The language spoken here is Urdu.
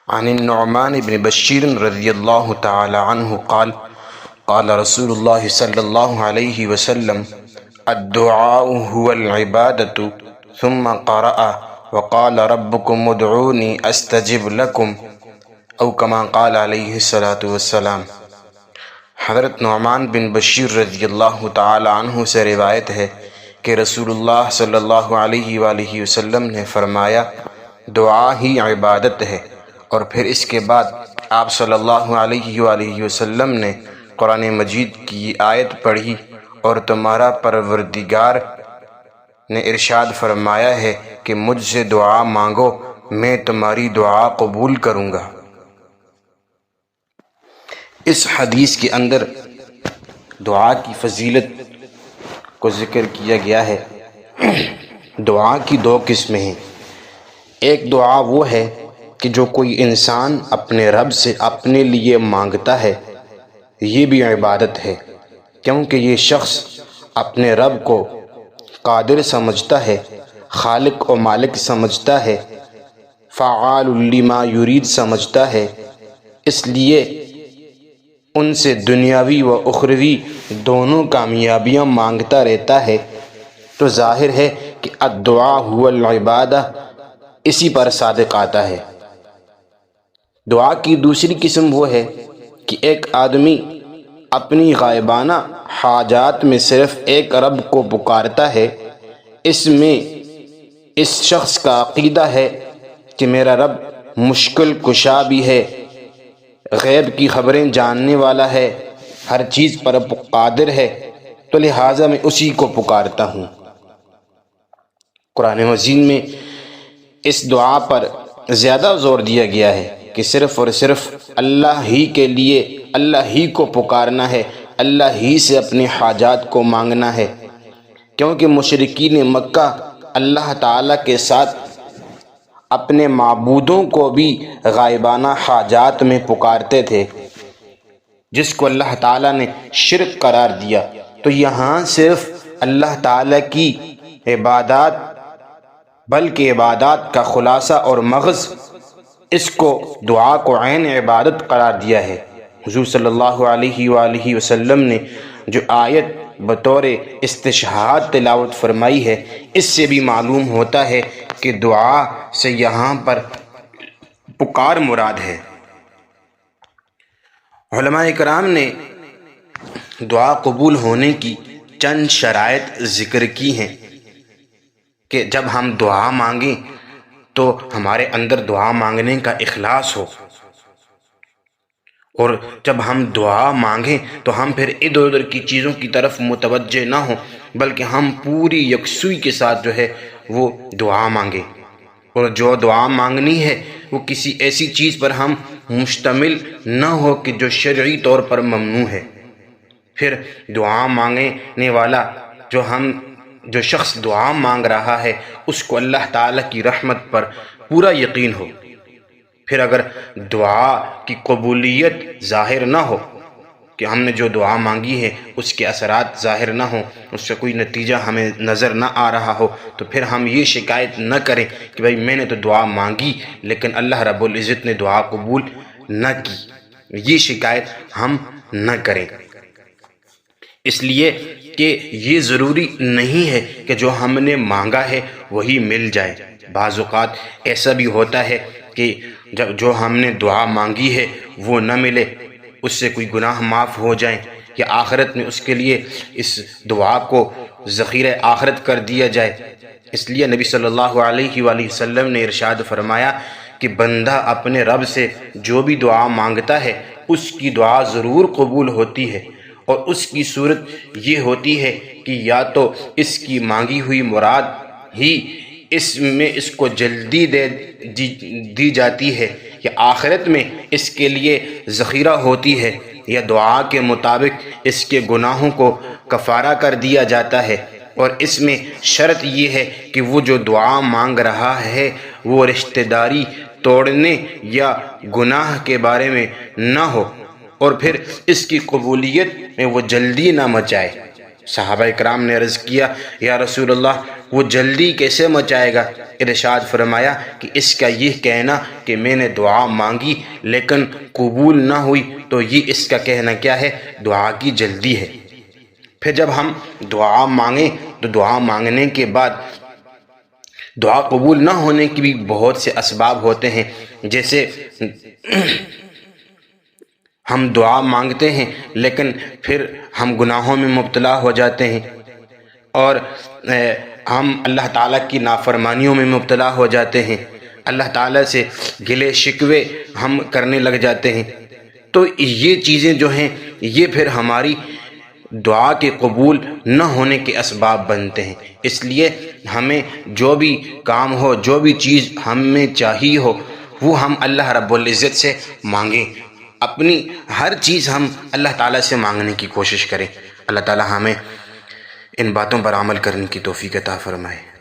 عن النعمان بن بشیر رضی اللہ تعالی عنہ قال قال رسول اللہ صلی اللہ علیہ وسلم الدعاء هو العبادة ثم قرأ وقال ربكم ادعوني استجب لكم او كما قال علیہ الصلاۃ والسلام۔ حضرت نعمان بن بشیر رضی اللہ تعالی عنہ سے روایت ہے کہ رسول اللہ صلی اللہ علیہ وآلہ وسلم نے فرمایا دعا ہی عبادت ہے، اور پھر اس کے بعد آپ صلی اللہ علیہ وآلہ وسلم نے قرآن مجید کی آیت پڑھی اور تمہارا پروردگار نے ارشاد فرمایا ہے کہ مجھ سے دعا مانگو میں تمہاری دعا قبول کروں گا۔ اس حدیث کے اندر دعا کی فضیلت کو ذکر کیا گیا ہے۔ دعا کی دو قسمیں ہیں۔ ایک دعا وہ ہے کہ جو کوئی انسان اپنے رب سے اپنے لیے مانگتا ہے، یہ بھی عبادت ہے، کیونکہ یہ شخص اپنے رب کو قادر سمجھتا ہے، خالق و مالک سمجھتا ہے، فعال لما یرید سمجھتا ہے، اس لیے ان سے دنیاوی و اخروی دونوں کامیابیاں مانگتا رہتا ہے، تو ظاہر ہے کہ الدعاء هو العبادہ اسی پر صادق آتا ہے۔ دعا کی دوسری قسم وہ ہے کہ ایک آدمی اپنی غائبانہ حاجات میں صرف ایک رب کو پکارتا ہے، اس میں اس شخص کا عقیدہ ہے کہ میرا رب مشکل کشا بھی ہے، غیب کی خبریں جاننے والا ہے، ہر چیز پر قادر ہے، تو لہٰذا میں اسی کو پکارتا ہوں۔ قرآن مجید میں اس دعا پر زیادہ زور دیا گیا ہے کہ صرف اور صرف اللہ ہی کے لیے اللہ ہی کو پکارنا ہے، اللہ ہی سے اپنی حاجات کو مانگنا ہے، کیونکہ مشرکین مکہ اللہ تعالیٰ کے ساتھ اپنے معبودوں کو بھی غائبانہ حاجات میں پکارتے تھے، جس کو اللہ تعالیٰ نے شرک قرار دیا۔ تو یہاں صرف اللہ تعالیٰ کی عبادات بلکہ عبادات کا خلاصہ اور مغز، اس کو دعا کو عین عبادت قرار دیا ہے۔ حضور صلی اللہ علیہ وآلہ وسلم نے جو آیت بطور استشہاد تلاوت فرمائی ہے، اس سے بھی معلوم ہوتا ہے کہ دعا سے یہاں پر پکار مراد ہے۔ علماء کرام نے دعا قبول ہونے کی چند شرائط ذکر کی ہیں کہ جب ہم دعا مانگیں تو ہمارے اندر دعا مانگنے کا اخلاص ہو، اور جب ہم دعا مانگیں تو ہم پھر ادھر ادھر کی چیزوں کی طرف متوجہ نہ ہوں، بلکہ ہم پوری یکسوئی کے ساتھ جو ہے وہ دعا مانگیں، اور جو دعا مانگنی ہے وہ کسی ایسی چیز پر ہم مشتمل نہ ہو کہ جو شرعی طور پر ممنوع ہے۔ پھر دعا مانگنے والا جو شخص دعا مانگ رہا ہے اس کو اللہ تعالیٰ کی رحمت پر پورا یقین ہو۔ پھر اگر دعا کی قبولیت ظاہر نہ ہو کہ ہم نے جو دعا مانگی ہے اس کے اثرات ظاہر نہ ہوں، اس سے کوئی نتیجہ ہمیں نظر نہ آ رہا ہو، تو پھر ہم یہ شکایت نہ کریں کہ بھائی میں نے تو دعا مانگی لیکن اللہ رب العزت نے دعا قبول نہ کی، یہ شکایت ہم نہ کریں، اس لیے کہ یہ ضروری نہیں ہے کہ جو ہم نے مانگا ہے وہی مل جائے۔ بعض اوقات ایسا بھی ہوتا ہے کہ جو ہم نے دعا مانگی ہے وہ نہ ملے، اس سے کوئی گناہ معاف ہو جائیں، یا آخرت میں اس کے لیے اس دعا کو ذخیرہ آخرت کر دیا جائے۔ اس لیے نبی صلی اللہ علیہ وآلہ وسلم نے ارشاد فرمایا کہ بندہ اپنے رب سے جو بھی دعا مانگتا ہے اس کی دعا ضرور قبول ہوتی ہے، اور اس کی صورت یہ ہوتی ہے کہ یا تو اس کی مانگی ہوئی مراد ہی اس میں اس کو جلدی دی جاتی ہے، یا آخرت میں اس کے لیے ذخیرہ ہوتی ہے، یا دعا کے مطابق اس کے گناہوں کو کفارہ کر دیا جاتا ہے۔ اور اس میں شرط یہ ہے کہ وہ جو دعا مانگ رہا ہے وہ رشتہ داری توڑنے یا گناہ کے بارے میں نہ ہو، اور پھر اس کی قبولیت میں وہ جلدی نہ مچائے۔ صحابہ کرام نے عرض کیا یا رسول اللہ وہ جلدی کیسے مچائے گا؟ ارشاد فرمایا کہ اس کا یہ کہنا کہ میں نے دعا مانگی لیکن قبول نہ ہوئی تو یہ اس کا کہنا کیا ہے؟ دعا کی جلدی ہے۔ پھر جب ہم دعا مانگیں تو دعا مانگنے کے بعد دعا قبول نہ ہونے کی بھی بہت سے اسباب ہوتے ہیں، جیسے ہم دعا مانگتے ہیں لیکن پھر ہم گناہوں میں مبتلا ہو جاتے ہیں اور ہم اللہ تعالیٰ کی نافرمانیوں میں مبتلا ہو جاتے ہیں، اللہ تعالیٰ سے گلے شکوے ہم کرنے لگ جاتے ہیں۔ تو یہ چیزیں جو ہیں یہ پھر ہماری دعا کے قبول نہ ہونے کے اسباب بنتے ہیں۔ اس لیے ہمیں جو بھی کام ہو، جو بھی چیز ہمیں چاہیے ہو، وہ ہم اللہ رب العزت سے مانگیں، اپنی ہر چیز ہم اللہ تعالیٰ سے مانگنے کی کوشش کریں۔ اللہ تعالیٰ ہمیں ان باتوں پر عمل کرنے کی توفیق عطا فرمائے۔